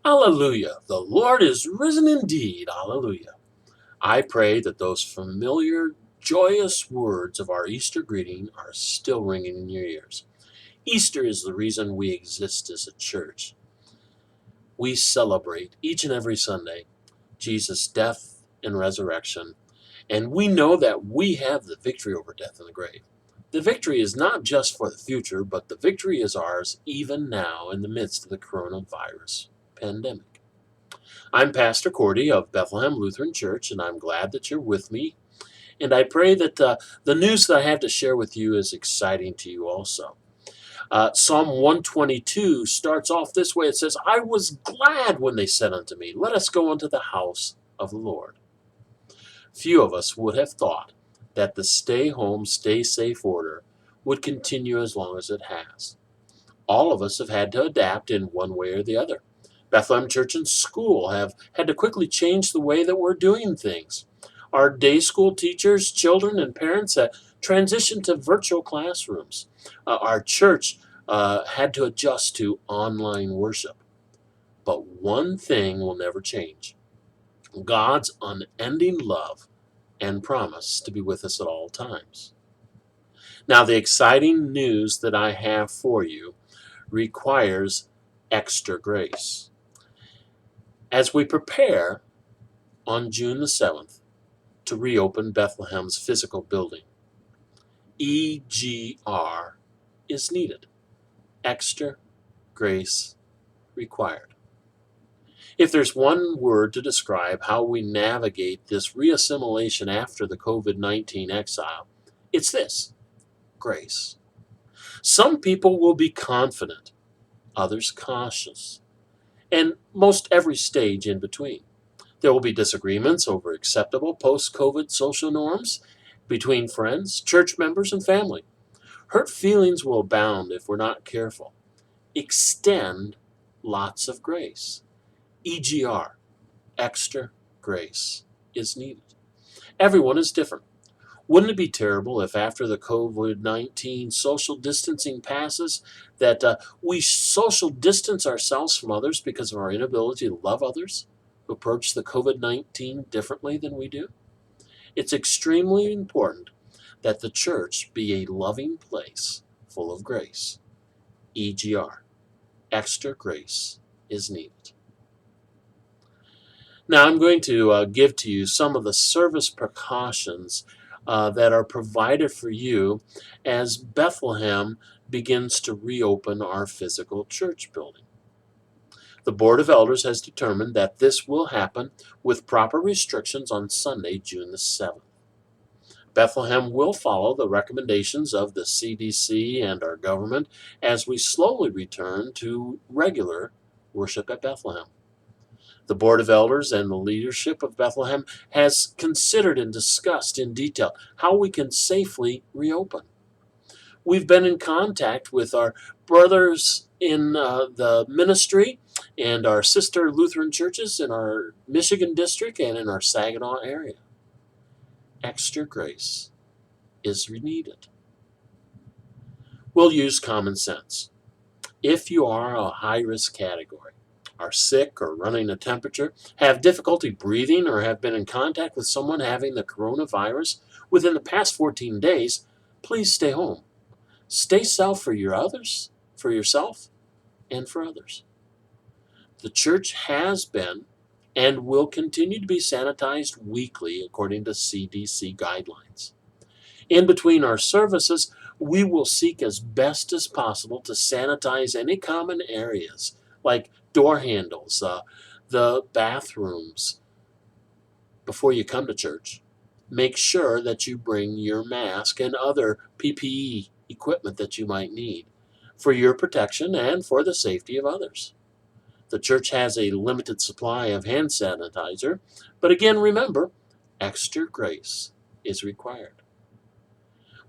Hallelujah. The Lord is risen indeed. Hallelujah. I pray that those familiar, joyous words of our Easter greeting are still ringing in your ears. Easter is the reason we exist as a church. We celebrate each and every Sunday Jesus' death and resurrection, and we know that we have the victory over death and the grave. The victory is not just for the future, but the victory is ours even now in the midst of the coronavirus pandemic. I'm Pastor Korte of Bethlehem Lutheran Church, and I'm glad that you're with me. And I pray that the news that I have to share with you is exciting to you also. Psalm 122 starts off this way. It says, I was glad when they said unto me, let us go into the house of the Lord. Few of us would have thought that the stay home, stay safe order would continue as long as it has. All of us have had to adapt in one way or the other. Bethlehem Church and School have had to quickly change the way that we're doing things. Our day school teachers, children, and parents have transitioned to virtual classrooms. Our church had to adjust to online worship. But one thing will never change: God's unending love and promise to be with us at all times. Now, the exciting news that I have for you requires extra grace. As we prepare on June the 7th to reopen Bethlehem's physical building, EGR is needed. Extra grace required. If there's one word to describe how we navigate this reassimilation after the COVID-19 exile, it's this: grace. Some people will be confident, others cautious, and most every stage in between. There will be disagreements over acceptable post-COVID social norms between friends, church members, and family. Hurt feelings will abound if we're not careful. Extend lots of grace. EGR, extra grace, is needed. Everyone is different. Wouldn't it be terrible if after the COVID-19 social distancing passes that we social distance ourselves from others because of our inability to love others who approach the COVID-19 differently than we do? It's extremely important that the church be a loving place full of grace. EGR, extra grace, is needed. Now I'm going to give to you some of the service precautions that are provided for you as Bethlehem begins to reopen our physical church building. The Board of Elders has determined that this will happen with proper restrictions on Sunday, June the 7th. Bethlehem will follow the recommendations of the CDC and our government as we slowly return to regular worship at Bethlehem. The Board of Elders and the leadership of Bethlehem has considered and discussed in detail how we can safely reopen. We've been in contact with our brothers in the ministry and our sister Lutheran churches in our Michigan district and in our Saginaw area. Extra grace is needed. We'll use common sense. If you are a high-risk category, are sick or running a temperature, have difficulty breathing, or have been in contact with someone having the coronavirus within the past 14 days, please stay home. Stay safe for yourself, and for others. The church has been and will continue to be sanitized weekly according to CDC guidelines. In between our services, we will seek as best as possible to sanitize any common areas like door handles, the bathrooms. Before you come to church, make sure that you bring your mask and other PPE equipment that you might need for your protection and for the safety of others. The church has a limited supply of hand sanitizer, but again, remember, extra grace is required.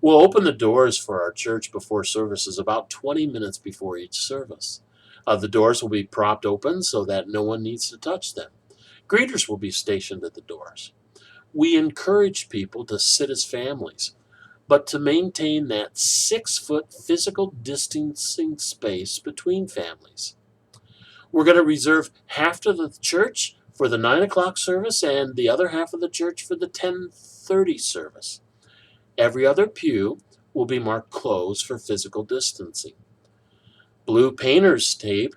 We'll open the doors for our church before services about 20 minutes before each service. The doors will be propped open so that no one needs to touch them. Greeters will be stationed at the doors. We encourage people to sit as families, but to maintain that 6-foot physical distancing space between families. We're going to reserve half of the church for the 9 o'clock service and the other half of the church for the 10:30 service. Every other pew will be marked closed for physical distancing. Blue painter's tape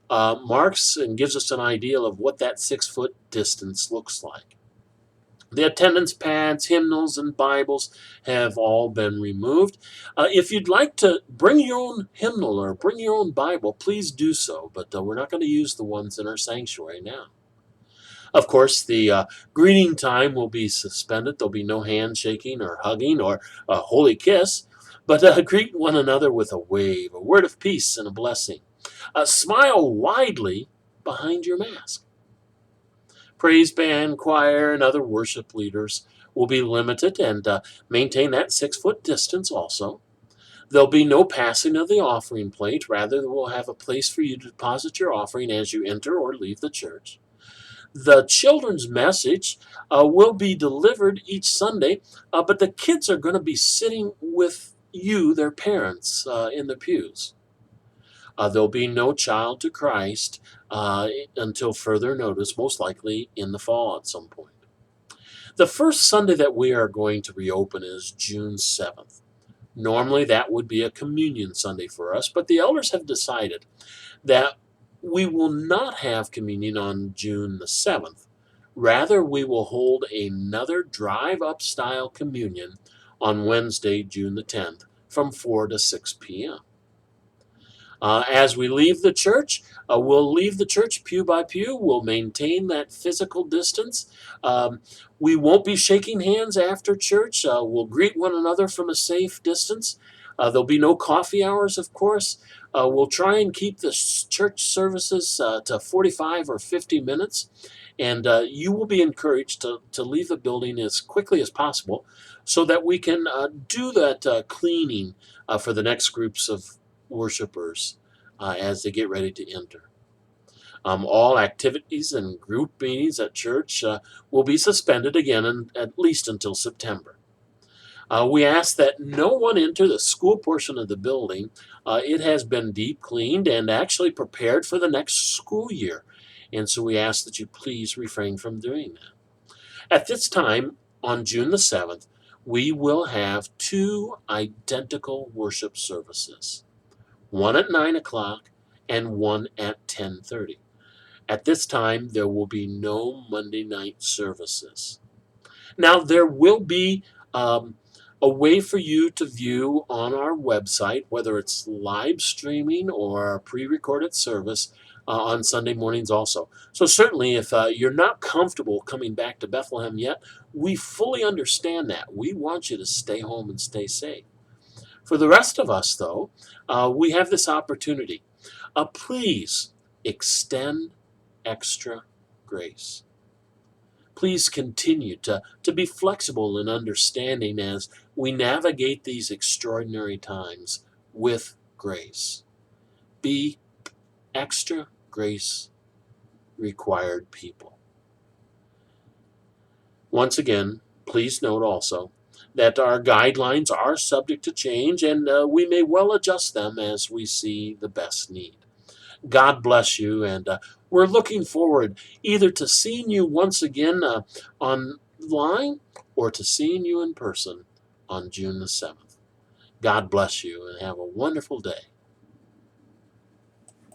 marks and gives us an idea of what that 6-foot distance looks like. The attendance pads, hymnals, and Bibles have all been removed. If you'd like to bring your own hymnal or bring your own Bible, please do so, but we're not going to use the ones in our sanctuary now. Of course, the greeting time will be suspended. There'll be no handshaking or hugging or a holy kiss, but greet one another with a wave, a word of peace, and a blessing. Smile widely behind your mask. Praise band, choir, and other worship leaders will be limited and maintain that 6-foot distance also. There'll be no passing of the offering plate. Rather, we'll have a place for you to deposit your offering as you enter or leave the church. The children's message will be delivered each Sunday, but the kids are going to be sitting with you, their parents, in the pews. There'll be no child to Christ until further notice, most likely in the fall at some point. The first Sunday that we are going to reopen is June 7th. Normally that would be a communion Sunday for us, but the elders have decided that we will not have communion on June the 7th. Rather, we will hold another drive-up style communion on Wednesday, June the 10th, from 4 to 6 p.m. As we leave the church, we'll leave the church pew by pew. We'll maintain that physical distance. We won't be shaking hands after church. We'll greet one another from a safe distance. There'll be no coffee hours, of course. We'll try and keep the church services to 45 or 50 minutes. And you will be encouraged to leave the building as quickly as possible so that we can do that cleaning for the next groups of worshipers as they get ready to enter. All activities and group meetings at church will be suspended again at least until September. We ask that no one enter the school portion of the building. It has been deep cleaned and actually prepared for the next school year. And so we ask that you please refrain from doing that. At this time, on June the 7th, we will have 2 identical worship services. One at 9 o'clock and one at 10:30. At this time, there will be no Monday night services. Now, there will be a way for you to view on our website, whether it's live streaming or a pre-recorded service on Sunday mornings also. So certainly, if you're not comfortable coming back to Bethlehem yet, we fully understand that. We want you to stay home and stay safe. For the rest of us, though, we have this opportunity. Please extend extra grace. Please continue to be flexible and understanding as we navigate these extraordinary times with grace. Be extra grace required people. Once again, please note also that our guidelines are subject to change and we may well adjust them as we see the best need. God bless you, and we're looking forward either to seeing you once again online or to seeing you in person on June the 7th. God bless you and have a wonderful day.